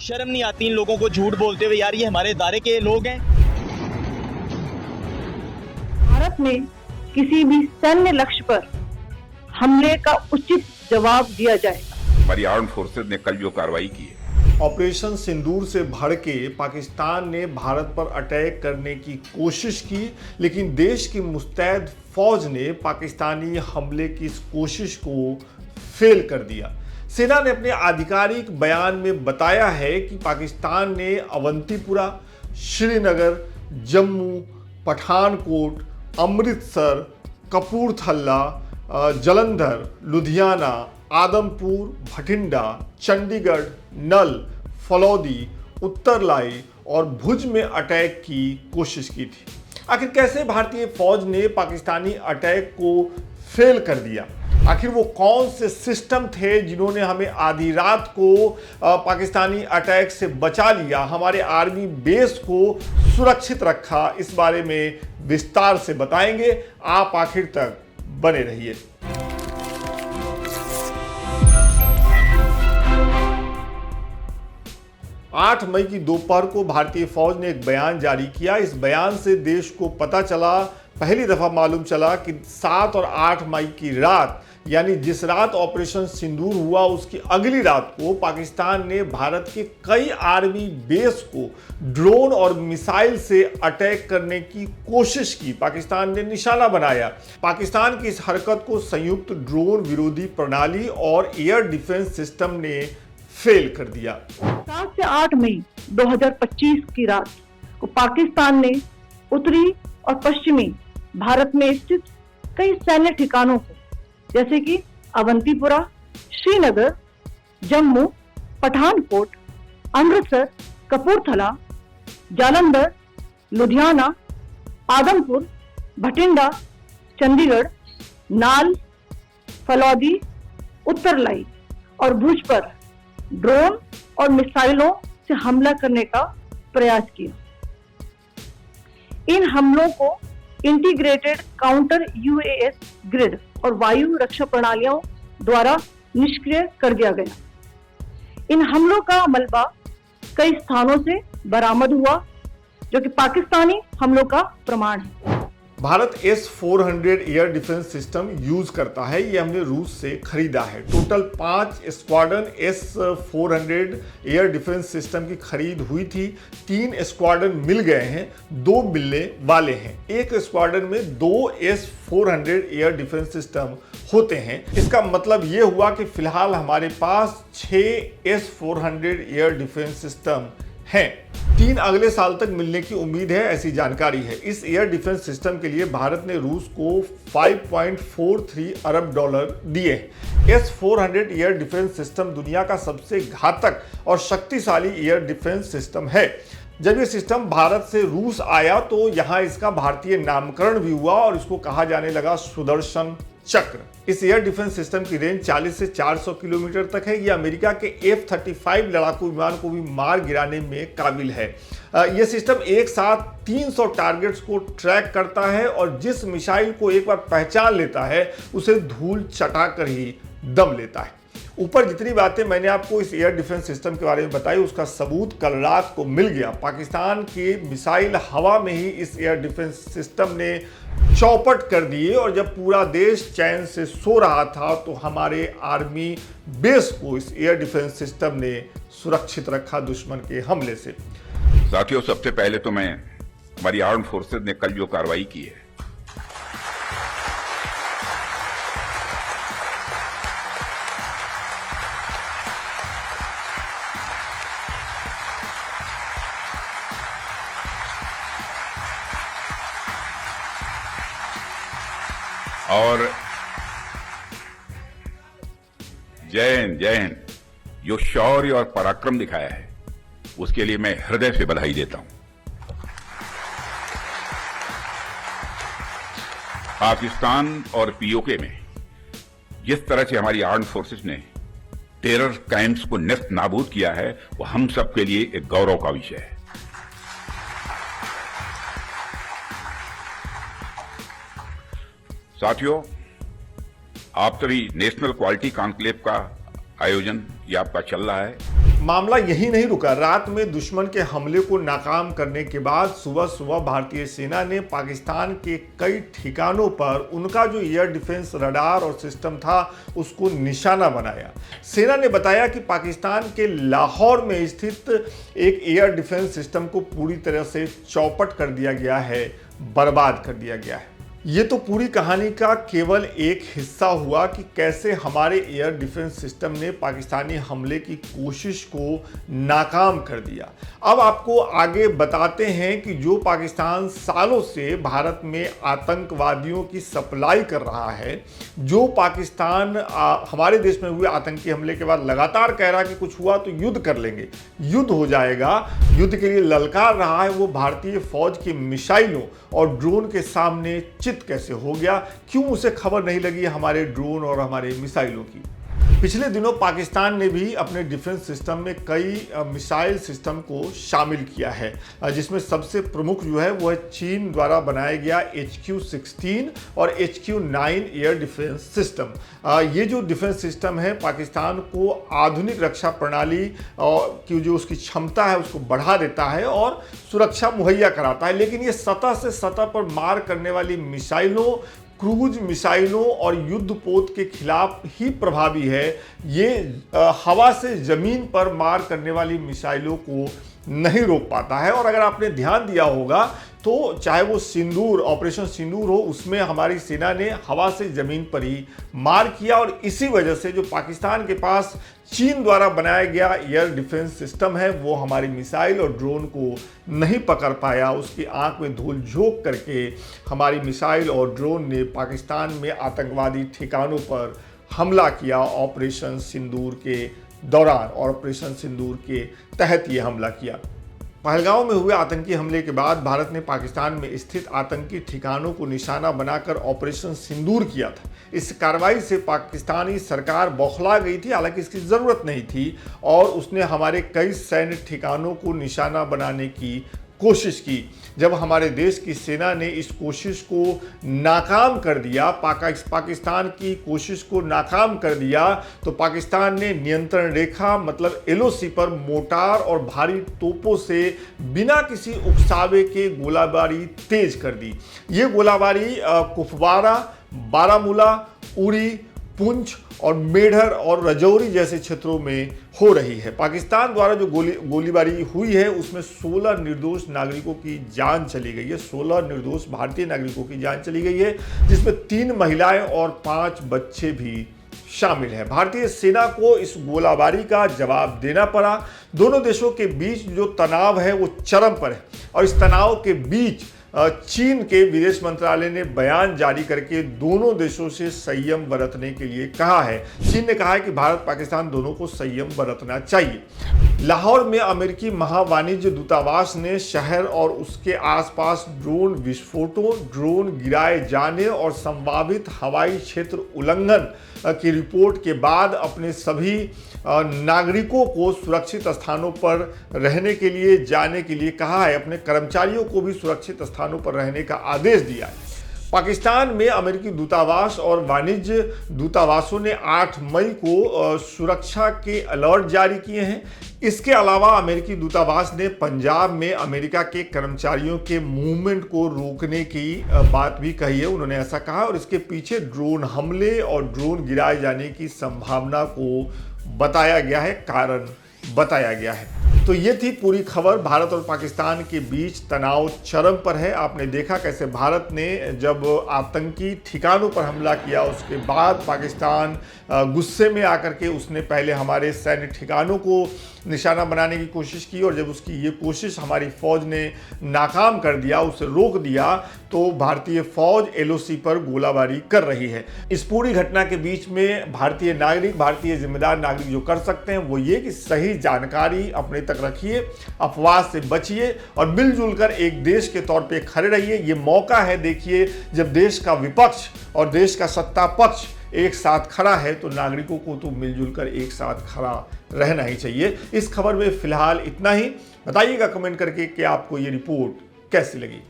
शर्म नहीं आती इन लोगों को झूठ बोलते हुए? यार ये हमारे दायरे के लोग हैं। भारत में किसी भी सैन्य लक्ष्य पर हमले का उचित जवाब दिया जाएगा। हमारी आर्म फोर्सेज ने कल जो कार्रवाई की है, ऑपरेशन सिंदूर से भड़के पाकिस्तान ने भारत पर अटैक करने की कोशिश की, लेकिन देश की मुस्तैद फौज ने पाकिस्तानी हमले की इस कोशिश को फेल कर दिया। सेना ने अपने आधिकारिक बयान में बताया है कि पाकिस्तान ने अवंतीपुरा, श्रीनगर, जम्मू, पठानकोट, अमृतसर, कपूरथला, जालंधर, लुधियाना, आदमपुर, भटिंडा, चंडीगढ़, नल, फलौदी, उत्तरलाई और भुज में अटैक की कोशिश की थी। आखिर कैसे भारतीय फौज ने पाकिस्तानी अटैक को फेल कर दिया? आखिर वो कौन से सिस्टम थे जिन्होंने हमें आधी रात को पाकिस्तानी अटैक से बचा लिया, हमारे आर्मी बेस को सुरक्षित रखा? इस बारे में विस्तार से बताएंगे। आप आखिर तक बने रहिए। आठ मई की दोपहर को भारतीय फौज ने एक बयान जारी किया। इस बयान से देश को पता चला, पहली दफा मालूम चला कि 7 और 8 मई की रात, यानी जिस रात ऑपरेशन सिंदूर हुआ उसकी अगली रात को पाकिस्तान ने भारत के कई आर्मी बेस को ड्रोन और मिसाइल से अटैक करने की कोशिश की। पाकिस्तान ने निशाना बनाया। पाकिस्तान की इस हरकत को संयुक्त ड्रोन विरोधी प्रणाली और एयर डिफेंस सिस्टम ने फेल कर दिया। 7 से 8 मई 2025 की रात को पाकिस्तान ने उत्तरी और पश्चिमी भारत में स्थित कई सैन्य ठिकानों को, जैसे कि अवंतीपुरा, श्रीनगर, जम्मू, पठानकोट, अमृतसर, कपूरथला, जालंधर, लुधियाना, आदमपुर, भटिंडा, चंडीगढ़, नाल, फलौदी, उत्तरलाई और भुज पर ड्रोन और मिसाइलों से हमला करने का प्रयास किया। इन हमलों को इंटीग्रेटेड काउंटर यूएस ग्रिड और वायु रक्षा प्रणालियों द्वारा निष्क्रिय कर दिया गया। इन हमलों का मलबा कई स्थानों से बरामद हुआ, जो कि पाकिस्तानी हमलों का प्रमाण है। Bharat S-400 air defence system use करता है। ये हमने रूस से खरीदा है। Total 5 squadron S-400 air defence system की खरीद हुई थी। 3 स्क्वाड्रन मिल गए हैं, 2 मिलने वाले हैं। एक स्क्वाड्रन में 2 S-400 एयर डिफेंस सिस्टम होते हैं। इसका मतलब ये हुआ कि फिलहाल हमारे पास 6 S-400 एयर डिफेंस सिस्टम हैं। 3 अगले साल तक मिलने की उम्मीद है, ऐसी जानकारी है। इस एयर डिफेंस सिस्टम के लिए भारत ने रूस को $5.43 अरब दिए। S-400 एयर डिफेंस सिस्टम दुनिया का सबसे घातक और शक्तिशाली एयर डिफेंस सिस्टम है। जब ये सिस्टम भारत से रूस आया तो यहाँ इसका भारतीय नामकरण भी हुआ और इसको कहा जाने लगा सुदर्शन चक्र। इस एयर डिफेंस सिस्टम की रेंज 40 से 400 किलोमीटर तक है। यह अमेरिका के F-35 लड़ाकू विमान को भी मार गिराने में काबिल है। यह सिस्टम एक साथ 300 टारगेट्स को ट्रैक करता है और जिस मिसाइल को एक बार पहचान लेता है उसे धूल चटाकर ही दम लेता है। ऊपर जितनी बातें मैंने आपको इस एयर डिफेंस सिस्टम के बारे में बताई, उसका सबूत कल रात को मिल गया। पाकिस्तान की मिसाइल हवा में ही इस एयर डिफेंस सिस्टम ने चौपट कर दिए और जब पूरा देश चैन से सो रहा था तो हमारे आर्मी बेस को इस एयर डिफेंस सिस्टम ने सुरक्षित रखा दुश्मन के हमले से। साथियों, सबसे पहले तो मैं हमारी आर्म फोर्सेज ने कल जो कार्रवाई की है, और जय हिंद, जय हिंद, जो शौर्य और पराक्रम दिखाया है उसके लिए मैं हृदय से बधाई देता हूं। पाकिस्तान और पीओके में जिस तरह से हमारी आर्म्ड फोर्सेस ने टेरर कैंप्स को नेस्त नाबूद किया है, वो हम सब के लिए एक गौरव का विषय है। साथियों, आप सभी नेशनल क्वालिटी कॉन्क्लेव का आयोजन ये आपका चल रहा है। मामला यही नहीं रुका। रात में दुश्मन के हमले को नाकाम करने के बाद सुबह सुबह भारतीय सेना ने पाकिस्तान के कई ठिकानों पर उनका जो एयर डिफेंस रडार और सिस्टम था उसको निशाना बनाया। सेना ने बताया कि पाकिस्तान के लाहौर में स्थित एक एयर डिफेंस सिस्टम को पूरी तरह से चौपट कर दिया गया है, बर्बाद कर दिया गया है। ये तो पूरी कहानी का केवल एक हिस्सा हुआ कि कैसे हमारे एयर डिफेंस सिस्टम ने पाकिस्तानी हमले की कोशिश को नाकाम कर दिया। अब आपको आगे बताते हैं कि जो पाकिस्तान सालों से भारत में आतंकवादियों की सप्लाई कर रहा है, जो पाकिस्तान हमारे देश में हुए आतंकी हमले के बाद लगातार कह रहा है कि कुछ हुआ तो युद्ध कर लेंगे, युद्ध हो जाएगा, युद्ध के लिए ललकार रहा है, वो भारतीय फौज की मिसाइलों और ड्रोन के सामने कैसे हो गया? क्यों उसे खबर नहीं लगी हमारे ड्रोन और हमारे मिसाइलों की? पिछले दिनों पाकिस्तान ने भी अपने डिफेंस सिस्टम में कई मिसाइल सिस्टम को शामिल किया है, जिसमें सबसे प्रमुख जो है वो है चीन द्वारा बनाया गया HQ-16 और HQ-9 एयर डिफेंस सिस्टम। ये जो डिफेंस सिस्टम है पाकिस्तान को आधुनिक रक्षा प्रणाली की जो उसकी क्षमता है उसको बढ़ा देता है और सुरक्षा मुहैया कराता है, लेकिन ये सतह से सतह पर मार करने वाली मिसाइलों, क्रूज मिसाइलों और युद्धपोत के खिलाफ ही प्रभावी है। ये हवा से जमीन पर मार करने वाली मिसाइलों को नहीं रोक पाता है। और अगर आपने ध्यान दिया होगा तो चाहे वो सिंदूर, ऑपरेशन सिंदूर हो, उसमें हमारी सेना ने हवा से जमीन पर ही मार किया और इसी वजह से जो पाकिस्तान के पास चीन द्वारा बनाया गया एयर डिफेंस सिस्टम है वो हमारी मिसाइल और ड्रोन को नहीं पकड़ पाया। उसकी आंख में धूल झोंक करके हमारी मिसाइल और ड्रोन ने पाकिस्तान में आतंकवादी ठिकानों पर हमला किया ऑपरेशन सिंदूर के दौरान, और ऑपरेशन सिंदूर के तहत ये हमला किया। पहलगांव में हुए आतंकी हमले के बाद भारत ने पाकिस्तान में स्थित आतंकी ठिकानों को निशाना बनाकर ऑपरेशन सिंदूर किया था। इस कार्रवाई से पाकिस्तानी सरकार बौखला गई थी, हालांकि इसकी ज़रूरत नहीं थी, और उसने हमारे कई सैन्य ठिकानों को निशाना बनाने की कोशिश की। जब हमारे देश की सेना ने इस कोशिश को नाकाम कर दिया, पाकिस्तान की कोशिश को नाकाम कर दिया, तो पाकिस्तान ने नियंत्रण रेखा मतलब LOC पर मोटार और भारी तोपों से बिना किसी उकसावे के गोलाबारी तेज कर दी। ये गोलाबारी कुपवारा, बारामूला, उरी, पुंछ और मेढर और रजौरी जैसे क्षेत्रों में हो रही है। पाकिस्तान द्वारा जो गोलीबारी हुई है उसमें 16 निर्दोष नागरिकों की जान चली गई है, 16 निर्दोष भारतीय नागरिकों की जान चली गई है, जिसमें 3 महिलाएं और 5 बच्चे भी शामिल है। भारतीय सेना को इस गोलाबारी का जवाब देना पड़ा। दोनों देशों के बीच जो तनाव है वो चरम पर है, और इस तनाव के बीच चीन के विदेश मंत्रालय ने बयान जारी करके दोनों देशों से संयम बरतने के लिए कहा है। चीन ने कहा है कि भारत पाकिस्तान दोनों को संयम बरतना चाहिए। लाहौर में अमेरिकी महावाणिज्य दूतावास ने शहर और उसके आसपास ड्रोन विस्फोटों, ड्रोन गिराए जाने और संभावित हवाई क्षेत्र उल्लंघन की रिपोर्ट के बाद अपने सभी नागरिकों को सुरक्षित स्थानों पर रहने के लिए जाने के लिए कहा है। अपने कर्मचारियों को भी सुरक्षित स्थानों पर रहने का आदेश दिया है। पाकिस्तान में अमेरिकी दूतावास और वाणिज्य दूतावासों ने 8 मई को सुरक्षा के अलर्ट जारी किए हैं। इसके अलावा अमेरिकी दूतावास ने पंजाब में अमेरिका के कर्मचारियों के मूवमेंट को रोकने की बात भी कही है। उन्होंने ऐसा कहा, और इसके पीछे ड्रोन हमले और ड्रोन गिराए जाने की संभावना को बताया गया है, कारण बताया गया है। तो ये थी पूरी खबर। भारत और पाकिस्तान के बीच तनाव चरम पर है। आपने देखा कैसे भारत ने जब आतंकी ठिकानों पर हमला किया उसके बाद पाकिस्तान गुस्से में आकर के उसने पहले हमारे सैन्य ठिकानों को निशाना बनाने की कोशिश की, और जब उसकी ये कोशिश हमारी फौज ने नाकाम कर दिया, उसे रोक दिया, तो भारतीय फौज LOC पर गोलाबारी कर रही है। इस पूरी घटना के बीच में भारतीय नागरिक, भारतीय जिम्मेदार नागरिक जो कर सकते हैं वो ये कि सही जानकारी अपने तक रखिए, अफवाह से बचिए और मिलजुल कर एक देश के तौर पे खड़े रहिए। ये मौका है, देखिए, जब देश का विपक्ष और देश का सत्ता पक्ष एक साथ खड़ा है तो नागरिकों को तो मिलजुल कर एक साथ खड़ा रहना ही चाहिए। इस खबर में फिलहाल इतना ही। बताइएगा कमेंट करके कि आपको ये रिपोर्ट कैसी लगी।